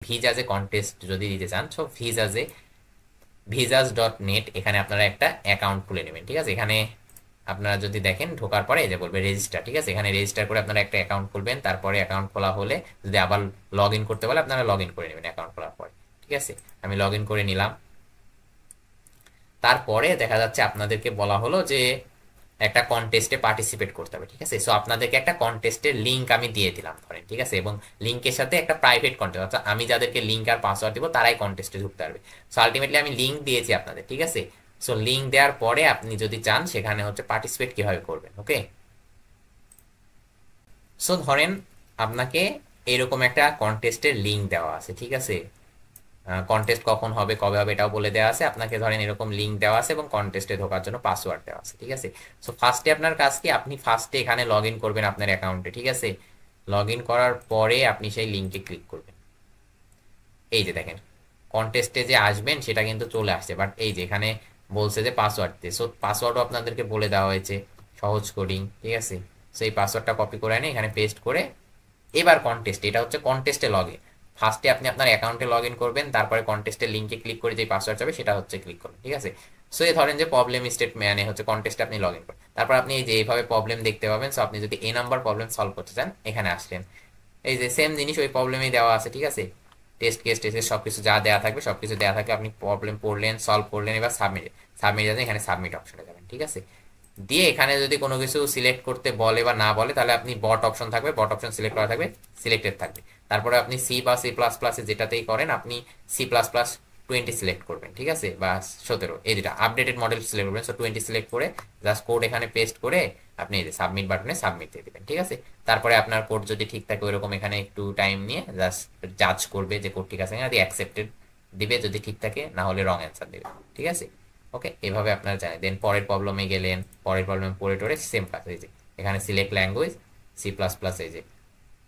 ভিজাজে contest যদি দিতে চান, সো ভিজাজ.নেট এখানে আপনারা একটা অ্যাকাউন্ট খুলে নেবেন। ঠিক আছে, এখানে আপনারা যদি দেখেন ঢোকার পরে যে বলবে রেজিস্টার। ঠিক আছে, এখানে রেজিস্টার করে আপনারা একটা অ্যাকাউন্ট খুলবেন। তারপরে অ্যাকাউন্ট খোলা হলে যদি আবার লগ ইন করতে বলে আপনারা লগ ইন করে নেবেন অ্যাকাউন্ট খোলার পরে। ঠিক আছে, আমি লগ ইন করে নিলাম। তারপরে দেখা যাচ্ছে আপনাদেরকে বলা হলো যে একটা কন্টেস্টে পার্টিসিপেট করতে হবে। ঠিক আছে, সো আপনাদেরকে একটা কন্টেস্টের লিঙ্ক আমি দিয়ে দিলাম ধরেন। ঠিক আছে, এবং লিঙ্কের সাথে একটা প্রাইভেট কন্টেস্ট, অর্থাৎ আমি যাদেরকে লিঙ্ক আর পাসওয়ার্ড দিব তারাই কন্টেস্টে ঢুকতে পারবে। সো আলটিমেটলি আমি লিঙ্ক দিয়েছি আপনাদের। ঠিক আছে, সো লিঙ্ক দেওয়ার পরে আপনি যদি চান সেখানে হচ্ছে পার্টিসিপেট কিভাবে করবেন। ওকে, সো ধরেন আপনাকে এরকম একটা কন্টেস্টের লিঙ্ক দেওয়া আছে। ঠিক আছে, কন্টেস্ট কখন হবে কবে হবে এটাও বলে দেওয়া আছে। আপনাকে ধরেন এরকম লিঙ্ক দেওয়া আছে এবং কন্টেস্টে ঢোকার জন্য পাসওয়ার্ড দেওয়া আছে। ঠিক আছে, সো ফার্স্টে আপনার কাজ কি, আপনি ফার্স্টে এখানে লগ ইন করবেন আপনার অ্যাকাউন্টে। ঠিক আছে, লগ ইন করার পরে আপনি সেই লিঙ্কে ক্লিক করবেন। এই যে দেখেন কন্টেস্টে যে আসবেন সেটা কিন্তু চলে আসছে, বাট এই যে এখানে বলছে যে পাসওয়ার্ড দিয়ে, সো পাসওয়ার্ডও আপনাদেরকে বলে দেওয়া হয়েছে, সহজ কোডিং। ঠিক আছে, সো এই পাসওয়ার্ডটা কপি করে এনে এখানে পেস্ট করে এবার কন্টেস্ট, এটা হচ্ছে কন্টেস্টে লগ ইন। ফার্স্টে আপনি আপনার অ্যাকাউন্টে লগ ইন করবেন, তারপরে কন্টেস্টের লিঙ্কে ক্লিক করে যে পাসওয়ার্ড যাবে সেটা হচ্ছে ক্লিক করবেন। ঠিক আছে, সো এই ধরেন যে প্রবলেম স্টেট মানে হচ্ছে কন্টেস্টে আপনি লগ ইন করেন, তারপর আপনি এই যে এইভাবে প্রবলেম দেখতে পাবেন। সো আপনি যদি এ নাম্বার প্রবলেম সলভ করতে চান এখানে আসলেন, এই যে সেম জিনিস ওই প্রবলেমেই দেওয়া আছে। ঠিক আছে, টেস্ট কেস টেস্ট সবকিছু যা দেওয়া থাকবে সবকিছু দেওয়া থাকবে, আপনি প্রবলেম পড়লেন সলভ করলেন, এবার সাবমিট সাবমিট যাবেন, এখানে সাবমিট অপশনে যাবেন। ঠিক আছে, দিয়ে এখানে যদি কোনো কিছু সিলেক্ট করতে বলে বা না বলে তাহলে আপনি বট অপশন থাকবে, বট অপশন সিলেক্ট করা থাকবে, সিলেক্টেড থাকবে। তারপরে আপনি সি বা সি প্লাস প্লাসে যেটাতেই করেন আপনি C++20 সিলেক্ট করবেন। ঠিক আছে, বা 17 এই যেটা আপডেটেড মডেল সিলেক্ট করবেন। সো 20 সিলেক্ট করে জাস্ট কোড এখানে পেস্ট করে আপনি এই যে সাবমিট বাটনে সাবমিট দিয়ে দেবেন। ঠিক আছে, তারপরে আপনার কোড যদি ঠিক থাকে ওইরকম এখানে একটু টাইম নিয়ে জাস্ট জাজ করবে যে কোড ঠিক আছে না, দিয়ে অ্যাকসেপ্টেড দিবে যদি ঠিক থাকে, না হলে রং অ্যান্সার দিবে। ঠিক আছে, ওকে, এভাবে আপনারা জানেন। দেন পরের প্রবলেমে গেলেন, পরের প্রবলেম পড়ে টরে সেম কাজ। এই যে এখানে সিলেক্ট ল্যাঙ্গুয়েজ C++, এই যে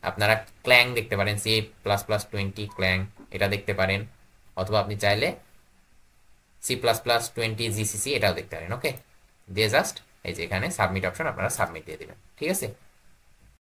আপনারা ক্ল্যাং দেখতে পারেন, C++20 ক্ল্যাং এটা দেখতে পারেন, অথবা আপনি চাইলে C++20 জিসিসি এটাও দেখতে পারেন। ওকে, দিয়ে জাস্ট এই যে এখানে সাবমিট অপশন আপনারা সাবমিট দিয়ে দিবেন। ঠিক আছে।